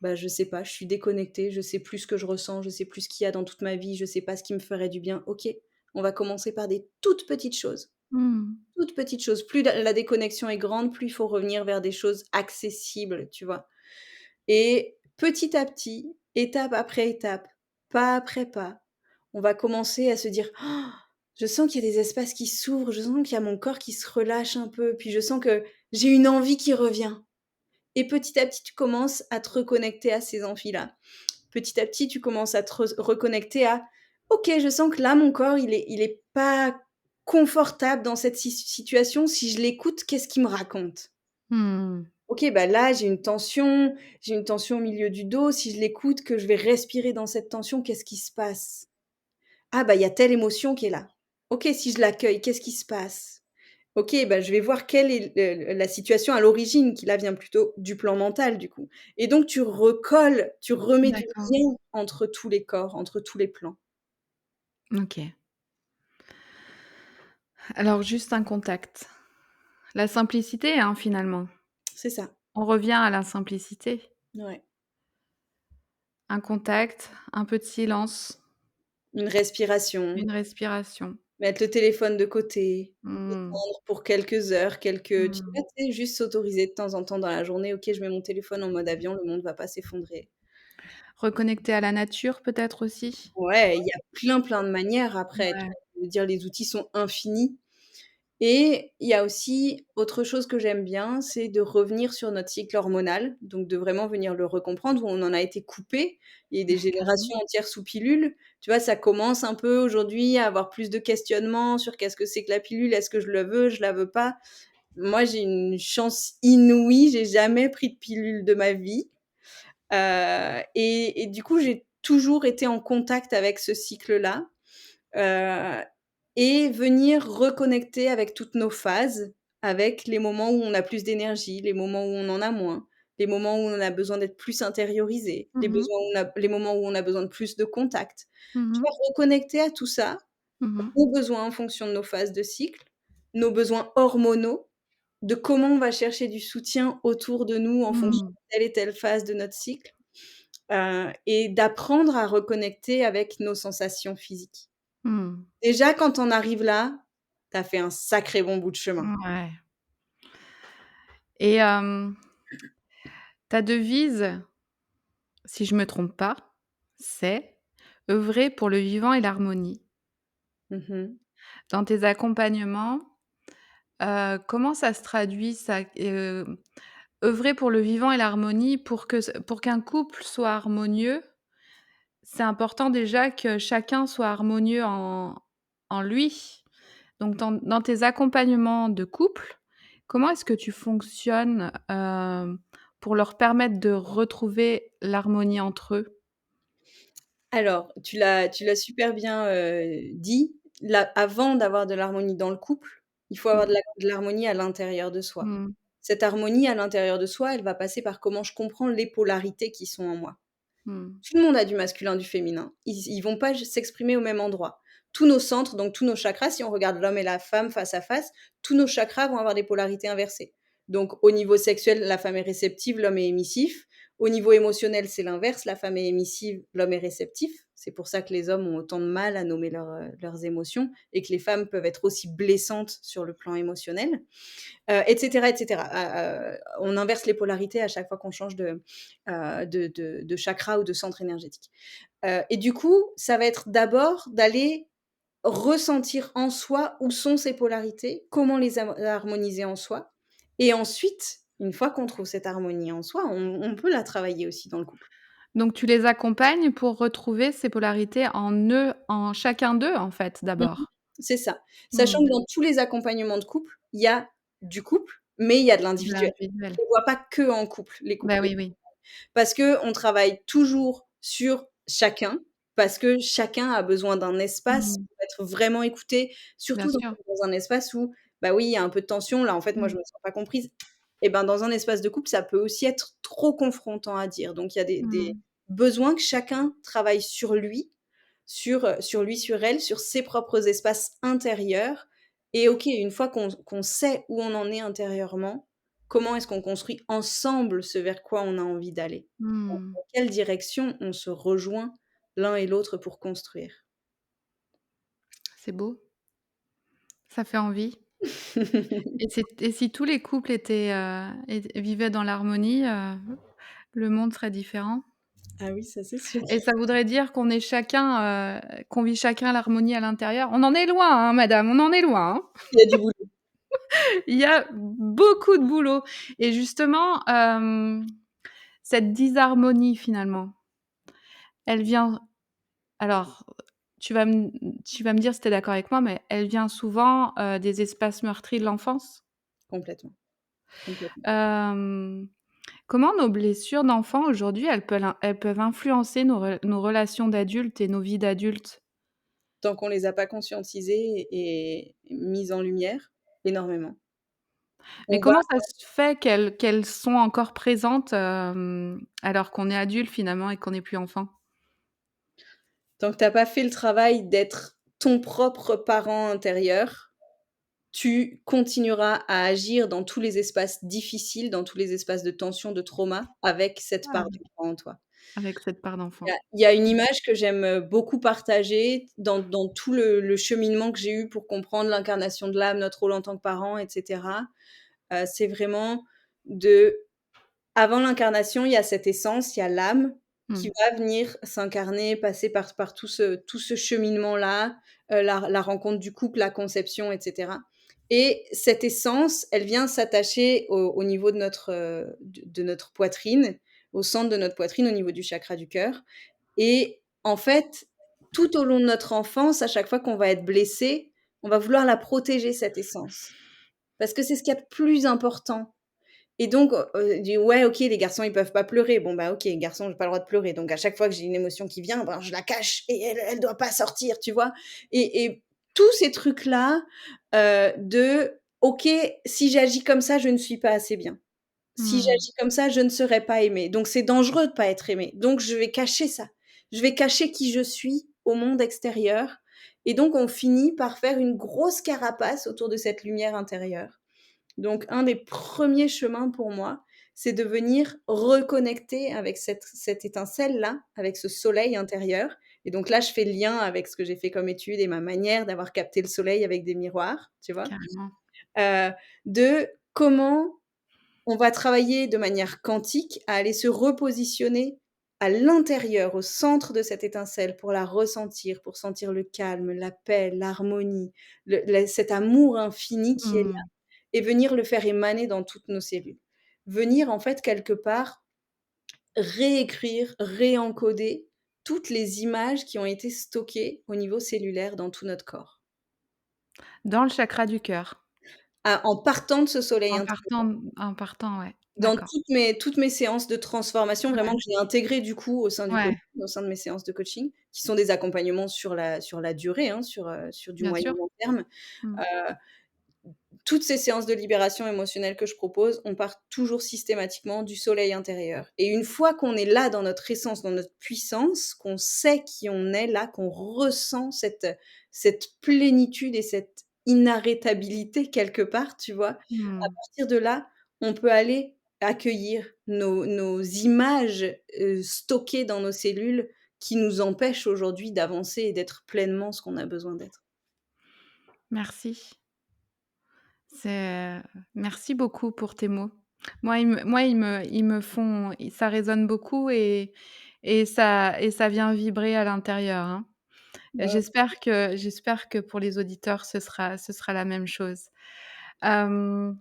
Bah, je sais pas, je suis déconnectée, je sais plus ce que je ressens, je sais plus ce qu'il y a dans toute ma vie, je sais pas ce qui me ferait du bien. OK, on va commencer par des toutes petites choses. Mmh. Toutes petites choses. Plus la déconnexion est grande, plus il faut revenir vers des choses accessibles, tu vois? Et petit à petit, étape après étape, pas après pas, on va commencer à se dire: «Ah, je sens qu'il y a des espaces qui s'ouvrent, je sens qu'il y a mon corps qui se relâche un peu, puis je sens que j'ai une envie qui revient». Et petit à petit, tu commences à te reconnecter à ces envies-là. Petit à petit, tu commences à te reconnecter à: «OK, je sens que là, mon corps, il est pas confortable dans cette situation. Si je l'écoute, qu'est-ce qu'il me raconte? Mmh. OK, bah, là, j'ai une tension au milieu du dos. Si je l'écoute, que je vais respirer dans cette tension, qu'est-ce qui se passe? Ah, bah, il y a telle émotion qui est là. OK, si je l'accueille, qu'est-ce qui se passe? OK, bah, je vais voir quelle est le la situation à l'origine qui là vient plutôt du plan mental du coup et donc tu remets du D'accord. lien entre tous les corps, entre tous les plans. OK. Alors juste un contact. La simplicité, hein, finalement. C'est ça, On revient à la simplicité. ouais. Un contact, un peu de silence, Une respiration, une respiration. mettre le téléphone de côté, Mmh. détendre pour quelques heures, quelques tu Mmh. vois, tu sais, juste s'autoriser de temps en temps dans la journée: «OK, je mets mon téléphone en mode avion, le monde va pas s'effondrer». Reconnecter à la nature peut-être aussi? Ouais, il y a plein, plein de manières après, tu Ouais. vois? Je veux dire les outils sont infinis. Et il y a aussi autre chose que j'aime bien, c'est de revenir sur notre cycle hormonal, donc de vraiment venir le recomprendre où on en a été coupé. Il y a des Carrément. générations entières sous pilule. Tu vois, ça commence un peu aujourd'hui à avoir plus de questionnements sur qu'est-ce que c'est que la pilule? Est-ce que je le veux? Je la veux pas? Moi, j'ai une chance inouïe, j'ai jamais pris de pilule de ma vie, et du coup, j'ai toujours été en contact avec ce cycle-là. Heu et venir reconnecter avec toutes nos phases, avec les moments où on a plus d'énergie, les moments où on en a moins, les moments où on a besoin d'être plus intériorisé, Mmh mh. les moments où on a besoin de plus de contact. Mmh Tu mh. vois, reconnecter à tout ça, Mmh mh. nos besoins en fonction de nos phases de cycle, nos besoins hormonaux, de comment on va chercher du soutien autour de nous en fonction Mmh. de telle et telle phase de notre cycle, et d'apprendre à reconnecter avec nos sensations physiques. Mmh. Déjà, quand on arrive là, tu as fait un sacré bon bout de chemin. Ouais. Et ta devise, si je me trompe pas, c'est: «Œuvrer pour le vivant et l'harmonie». Mmh mh. Dans tes accompagnements, comment ça se traduit ça? Œuvrer pour le vivant et l'harmonie pour qu'un couple soit harmonieux, c'est important déjà que chacun soit harmonieux en lui. Donc dans tes accompagnements de couple, comment est-ce que tu fonctionnes, pour leur permettre de retrouver l'harmonie entre eux? Alors, tu l'as super bien, dit. Là, avant d'avoir de l'harmonie dans le couple, il faut avoir Mmh. de l'harmonie à l'intérieur de soi. Mmh. Cette harmonie à l'intérieur de soi, elle va passer par comment je comprends les polarités qui sont en moi. Mmh. Tout le monde a du masculin, du féminin. Ils vont pas s'exprimer au même endroit. Tous nos centres, donc tous nos chakras, si on regarde l'homme et la femme face à face, tous nos chakras vont avoir des polarités inversées. Donc au niveau sexuel, la femme est réceptive, l'homme est émissif. Au niveau émotionnel, c'est l'inverse, la femme est émissive, l'homme est réceptif. C'est pour ça que les hommes ont autant de mal à nommer leurs émotions et que les femmes peuvent être aussi blessantes sur le plan émotionnel. Et cetera, et cetera. On inverse les polarités à chaque fois qu'on change de chakra ou de centre énergétique. Et du coup, ça va être d'abord d'aller ressentir en soi où sont ces polarités, comment les harmoniser en soi et ensuite, une fois qu'on trouve cette harmonie en soi, on peut la travailler aussi dans le couple. Donc tu les accompagnes pour retrouver ces polarités en chacun d'eux, en fait, Mmh. d'abord? C'est ça. Sachant Mmh. que dans tous les accompagnements de couple, il y a du couple, mais il y a de De l'individuel. l'individuel. On ne voit pas que en couple, les Bah, couples. oui, oui. Parce qu'on travaille toujours sur chacun, parce que chacun a besoin d'un espace Mmh. pour être vraiment écouté, Bien surtout sûr. dans un espace où, bah, oui, il y a un peu de tension, là, en fait, moi, je Mmh. me sens pas comprise. Et ben, dans un espace de couple, ça peut aussi être trop confrontant à dire. Donc il y a des Mmh. besoins que chacun travaille sur lui, sur lui, sur elle, sur ses propres espaces intérieurs et OK, une fois qu'on sait où on en est intérieurement, comment est-ce qu'on construit ensemble ce vers quoi on a envie d'aller? Mmh. Dans quelle direction on se rejoint l'un et l'autre pour construire? C'est beau, ça fait envie. Et si tous les couples étaient, vivaient dans l'harmonie, le monde serait différent. Ah oui, ça c'est sûr. Et ça voudrait dire qu'on vit chacun l'harmonie à l'intérieur. On en est loin, hein, madame, on en est loin, hein. Il y a du boulot. Il y a beaucoup de boulot et justement, cette disharmonie finalement, elle vient alors tu vas me tu vas me dire si tu es d'accord avec moi, mais elle vient souvent, des espaces meurtris de l'enfance? Complètement, complètement. Hem, Comment nos blessures d'enfants aujourd'hui, elles peuvent influencer nos relations d'adultes et nos vies d'adultes? Tant qu'on les a pas conscientisés et mis en lumière, énormément. Mais On va comment ça se fait qu'elles sont encore présentes, alors qu'on est adulte finalement et qu'on n'est plus enfant? tant que tu as pas fait le travail d'être ton propre parent intérieur, tu continueras à agir dans tous les espaces difficiles, dans tous les espaces de tension, de trauma, avec cette part Ah, d'enfant en toi. avec cette part d'enfant. Il y a une image que j'aime, beaucoup partager dans tout le cheminement que j'ai eu pour comprendre l'incarnation de l'âme, notre rôle en tant que parent et cetera. C'est vraiment de avant l'incarnation, il y a cette essence, il y a l'âme qui Mmh. va venir s'incarner, passer par tout ce cheminement-là, la rencontre du couple, la conception et cetera et cette essence, elle vient s'attacher au niveau de notre poitrine, au centre de notre poitrine, au niveau du chakra du cœur et en fait, tout au long de notre enfance, à chaque fois qu'on va être blessé, on va vouloir la protéger cette essence. Parce que c'est ce qu'il y a de plus important et donc, dit: «Ouais, OK, les garçons, ils peuvent pas pleurer». Bon, bah, OK, garçon, j'ai pas le droit de pleurer, donc à chaque fois que j'ai une émotion qui vient, ben, je la cache et elle doit pas sortir, tu vois? Et tous ces trucs-là, de: «OK, si j'agis comme ça, je ne suis pas assez bien. Si Mmh. j'agis comme ça, je ne serai pas aimé. Donc c'est dangereux de pas être aimé. Donc je vais cacher ça. Je vais cacher qui je suis au monde extérieur» et donc on finit par faire une grosse carapace autour de cette lumière intérieure. Donc un des premiers chemins pour moi, c'est de venir reconnecter avec cette étincelle-là, avec ce soleil intérieur et donc là, je fais le lien avec ce que j'ai fait comme étude et ma manière d'avoir capté le soleil avec des miroirs, tu vois? Carrément. Heu, de comment on va travailler de manière quantique à aller se repositionner à l'intérieur, au centre de cette étincelle pour la ressentir, pour sentir le calme, la paix, l'harmonie, cet amour infini qui est là Mmh. et venir le faire émaner dans toutes nos cellules. Venir en fait quelque part réécrire, réencoder toutes les images qui ont été stockées au niveau cellulaire dans tout notre corps. Dans le chakra du cœur, En partant de ce soleil intérieur. en partant, ouais. Dans D'accord. toutes mes séances de transformation vraiment Ouais, que j'ai intégrées du coup au sein du ouais, coaching, au sein de mes séances de coaching, qui sont des accompagnements sur la durée, hein, sur du bien moyen sûr. long terme. Mmh. Heu, Toutes ces séances de libération émotionnelle que je propose, on part toujours systématiquement du soleil intérieur et une fois qu'on est là dans notre essence, dans notre puissance, qu'on sait qui on est là, qu'on ressent cette plénitude et cette inarrêtabilité quelque part, tu vois? À Mmh. partir de là, on peut aller accueillir nos images, stockées dans nos cellules qui nous empêchent aujourd'hui d'avancer et d'être pleinement ce qu'on a besoin d'être. Merci. Merci beaucoup pour tes mots. Moi, ils me font ça résonne beaucoup et ça vient vibrer à l'intérieur, hein. Bah, J'espère que pour les auditeurs, ce sera la même chose. Hem,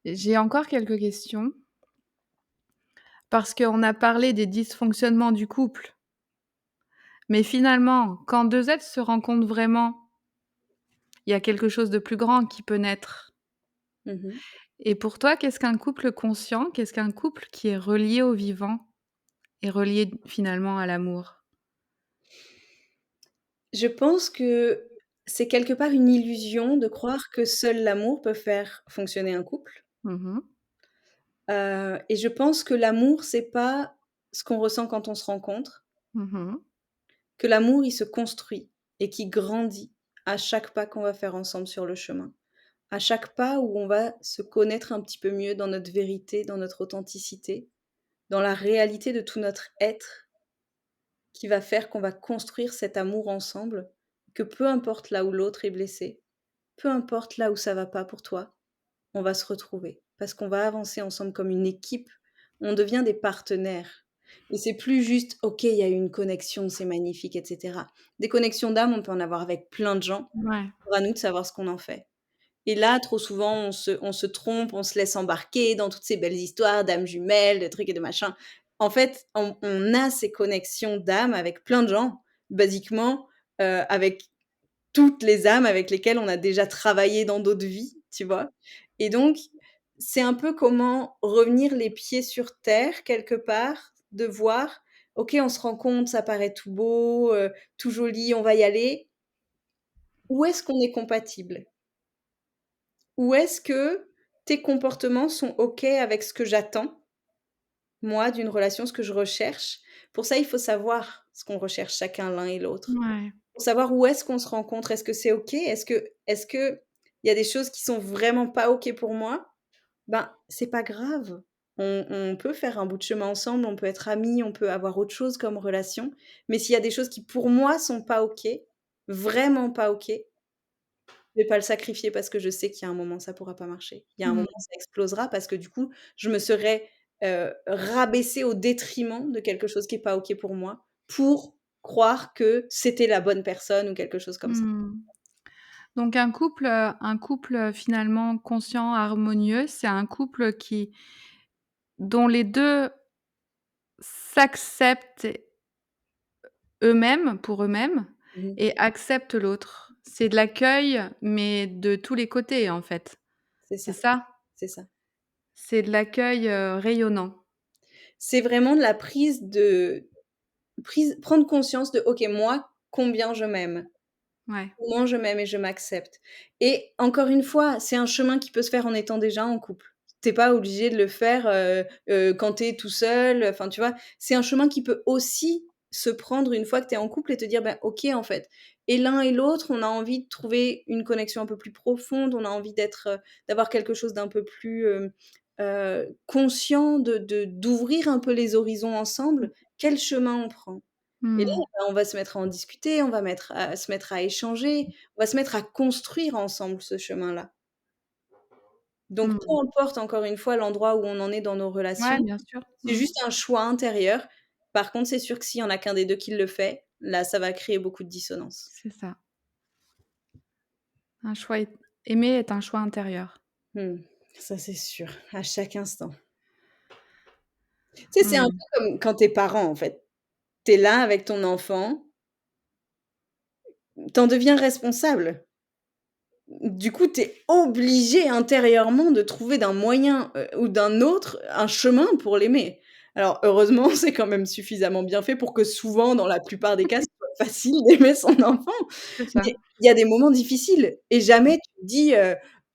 j'ai encore quelques questions parce qu'on a parlé des dysfonctionnements du couple, mais finalement, quand 2 êtres se rencontrent vraiment, il y a quelque chose de plus grand qui peut naître. mmh mh. Et pour toi, qu'est-ce qu'un couple conscient? Qu'est-ce qu'un couple qui est relié au vivant et relié finalement à l'amour? Je pense que c'est quelque part une illusion de croire que seul l'amour peut faire fonctionner un couple, Mmh mh. et je pense que l'amour, c'est pas ce qu'on ressent quand on se rencontre, Mmh mh. que l'amour, il se construit et qui grandit à chaque pas qu'on va faire ensemble sur le chemin. À chaque pas où on va se connaître un petit peu mieux dans notre vérité, dans notre authenticité, dans la réalité de tout notre être, qui va faire qu'on va construire cet amour ensemble, que peu importe là où l'autre est blessé, peu importe là où ça va pas pour toi, on va se retrouver parce qu'on va avancer ensemble comme une équipe. On devient des partenaires et c'est plus juste: «OK, il y a eu une connexion, c'est magnifique» et cetera. Des connexions d'âme, on peut en avoir avec plein de gens. Ouais. Libre à nous de savoir ce qu'on en fait. Et là, trop souvent, on se trompe, on se laisse embarquer dans toutes ces belles histoires d'âmes jumelles, de trucs et de machins. En fait, on a ces connexions d'âme avec plein de gens, basiquement, avec toutes les âmes avec lesquelles on a déjà travaillé dans d'autres vies, tu vois? Et donc, c'est un peu comment revenir les pieds sur terre quelque part, de voir: «OK, on se rend compte, ça paraît tout beau, tout joli, on va y aller. Où est-ce qu'on est compatibles? Où est-ce que tes comportements sont OK avec ce que j'attends, moi, d'une relation, ce que je recherche?» Pour ça, il faut savoir ce qu'on recherche chacun l'un et l'autre. Ouais. Pour savoir où est-ce qu'on se rencontre. Est-ce que c'est OK? Est-ce que il y a des choses qui sont vraiment pas OK pour moi? Ben, c'est pas grave. On peut faire un bout de chemin ensemble, on peut être amis, on peut avoir autre chose comme relation. Mais s'il y a des choses qui, pour moi, sont pas OK, vraiment pas OK, je vais pas le sacrifier parce que je sais qu'il y a un moment, ça pourra pas marcher. Il y a un moment, Mmh. ça explosera parce que du coup, je me serais, rabaissée au détriment de quelque chose qui est pas OK pour moi, pour croire que c'était la bonne personne ou quelque chose comme ça. Mmh. Donc un couple, finalement conscient, harmonieux, c'est un couple dont les 2 s'acceptent eux-mêmes, pour eux-mêmes Mmh mh. et acceptent l'autre. C'est de l'accueil, mais de tous les côtés, en fait. C'est C'est ça, ça? c'est ça. C'est de l'accueil, rayonnant. C'est vraiment de la prendre conscience de: «OK, moi, combien je m'aime? Ouais. Comment je m'aime et je m'accepte?» Et encore une fois, c'est un chemin qui peut se faire en étant déjà en couple. Tu es pas obligé de le faire, quand tu es tout seul, enfin, tu vois? C'est un chemin qui peut aussi se prendre une fois que tu es en couple et te dire: «Bah, OK, en fait» et l'un et l'autre, on a envie de trouver une connexion un peu plus profonde, on a envie d'avoir quelque chose d'un peu plus, conscient, d'ouvrir un peu les horizons ensemble. Quel chemin on prend? Et là, Mmh. bah, on va se mettre à en discuter, on va se mettre à échanger, on va se mettre à construire ensemble ce chemin-là. Donc peu Mmh. importe encore une fois l'endroit où on en est dans nos relations, Ouais, bien sûr. c'est Mmh. juste un choix intérieur. Par contre, c'est sûr que s'il y en a qu'un des 2 qui le fait, là, ça va créer beaucoup de dissonance. C'est ça. Un choix est aimer est un choix intérieur. Mmh. Ça, c'est sûr, à chaque instant. Tu sais, c'est un Mmh. peu comme quand tu es parent, en fait. Tu es là avec ton enfant, tu en deviens responsable. du coup, tu es obligé intérieurement de trouver d'un moyen, ou d'un autre, un chemin pour l'aimer. Alors heureusement, c'est quand même suffisamment bien fait pour que souvent, dans la plupart des cas, ce soit facile d'aimer son enfant. C'est ça. Mais il y a des moments difficiles et jamais tu te dis,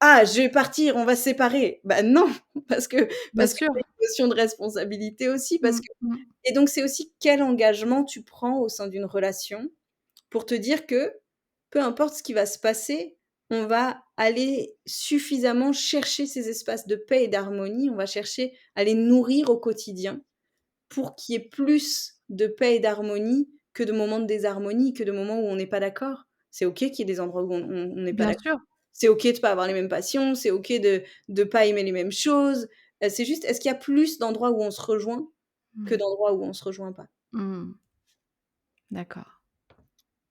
«Ah, je vais partir, on va se séparer». Bah non, parce que Bien tu sûr. as une notion de responsabilité aussi, parce Mmh, que mmh. et donc c'est aussi quel engagement tu prends au sein d'une relation pour te dire que, peu importe ce qui va se passer, on va aller suffisamment chercher ces espaces de paix et d'harmonie, on va chercher à les nourrir au quotidien pour qu'il y ait plus de paix et d'harmonie que de moments de désharmonie, que de moments où on n'est pas d'accord. C'est OK qu'il y ait des endroits où on n'est pas Bien d'accord. sûr. C'est OK de pas avoir les mêmes passions, c'est OK de pas aimer les mêmes choses. C'est juste, est-ce qu'il y a plus d'endroits où on se rejoint que Mmh. d'endroits où on se rejoint pas? Mmh. D'accord.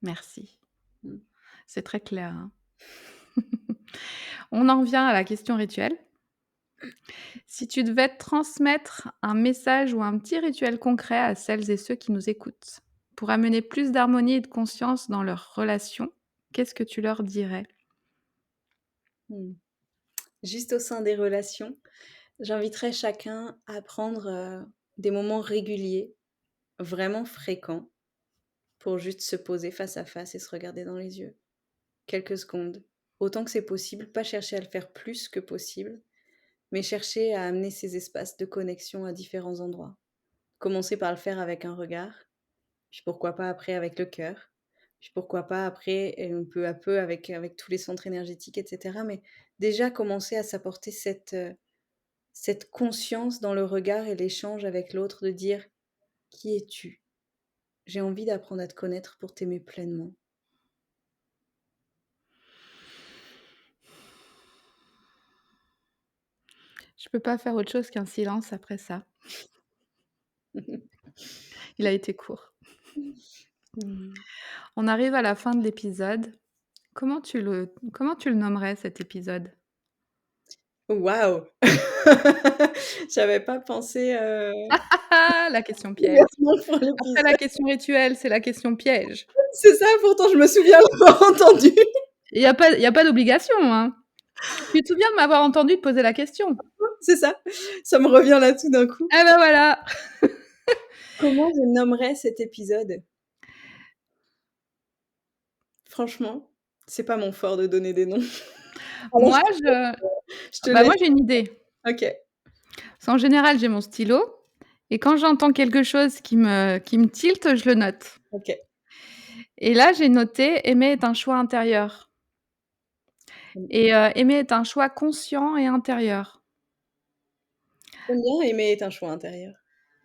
Merci. Mmh. C'est très clair, hein. On en revient à la question rituelle. Si tu devais transmettre un message ou un petit rituel concret à celles et ceux qui nous écoutent, pour amener plus d'harmonie et de conscience dans leurs relations, qu'est-ce que tu leur dirais? Mmh. Juste au sein des relations, j'inviterais chacun à prendre, des moments réguliers, vraiment fréquents, pour juste se poser face à face et se regarder dans les yeux. Quelques secondes. Autant que c'est possible, pas chercher à le faire plus que possible, mais chercher à amener ces espaces de connexion à différents endroits. Commencer par le faire avec un regard, puis pourquoi pas après avec le cœur, puis pourquoi pas après, peu à peu avec tous les centres énergétiques et cetera. Mais déjà commencer à s'apporter cette conscience dans le regard et l'échange avec l'autre de dire: «Qui es-tu? J'ai envie d'apprendre à te connaître pour t'aimer pleinement». Je peux pas faire autre chose qu'un silence après ça. Il a été court. Mmh. On arrive à la fin de l'épisode. Comment tu le nommerais cet épisode? Waouh! J'avais pas pensé, Ah! La question piège. ouvertement pour Après la l'épisode. question rituelle, c'est la question piège. C'est ça, pourtant je me souviens l'avoir entendu. Il y a pas d'obligation, hein. Tu te souviens de m'avoir entendu te poser la question? C'est ça, ça me revient là tout d'un coup. Eh ben voilà! Comment je nommerais cet épisode? Franchement, c'est pas mon fort de donner des noms. Alors Moi, je je te bah, laisse. moi, j'ai une idée. OK, Parce qu'en général, j'ai mon stylo et quand j'entends quelque chose qui me tilte, je le note OK. et là, j'ai noté: «Aimer est un choix intérieur» Mmh. et aimer est un choix conscient et intérieur. J'aime bien aimer est un choix intérieur.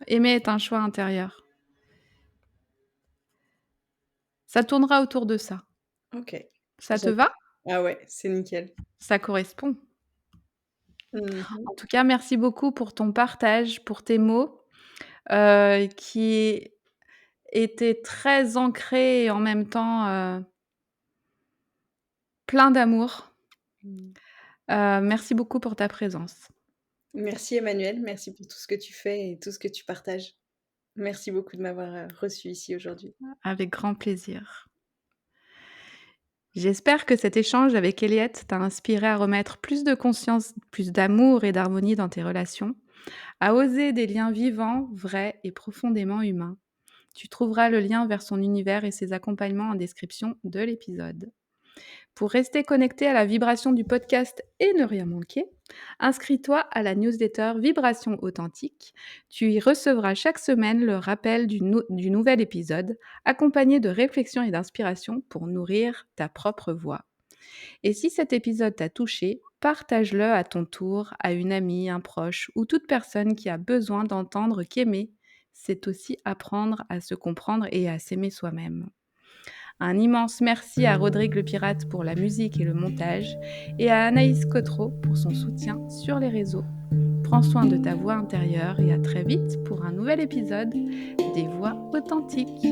Aimer est un choix intérieur. Ça tournera autour de ça. OK. Ça te J'ad va? Ah ouais, c'est nickel. Ça correspond. Mmh mh. En tout cas, merci beaucoup pour ton partage, pour tes mots, qui étaient très ancrés et en même temps, pleins d'amour. Mmh. Merci beaucoup pour ta présence. Merci Emmanuel, merci pour tout ce que tu fais et tout ce que tu partages. Merci beaucoup de m'avoir, reçue ici aujourd'hui. Avec grand plaisir. J'espère que cet échange avec Eliette t'a inspiré à remettre plus de conscience, plus d'amour et d'harmonie dans tes relations, à oser des liens vivants, vrais et profondément humains. Tu trouveras le lien vers son univers et ses accompagnements en description de l'épisode. Pour rester connecté à la vibration du podcast et ne rien manquer, inscris-toi à la newsletter Vibration Authentique. Tu y recevras chaque semaine le rappel du nouvel épisode, accompagné de réflexions et d'inspiration pour nourrir ta propre voix. Et si cet épisode t'a touché, partage-le à ton tour à une amie, un proche ou toute personne qui a besoin d'entendre qu'aimer, c'est aussi apprendre à se comprendre et à s'aimer soi-même. Un immense merci à Rodrigue le Pirate pour la musique et le montage et à Anaïs Cotreau pour son soutien sur les réseaux. Prends soin de ta voix intérieure et à très vite pour un nouvel épisode des Voix authentiques.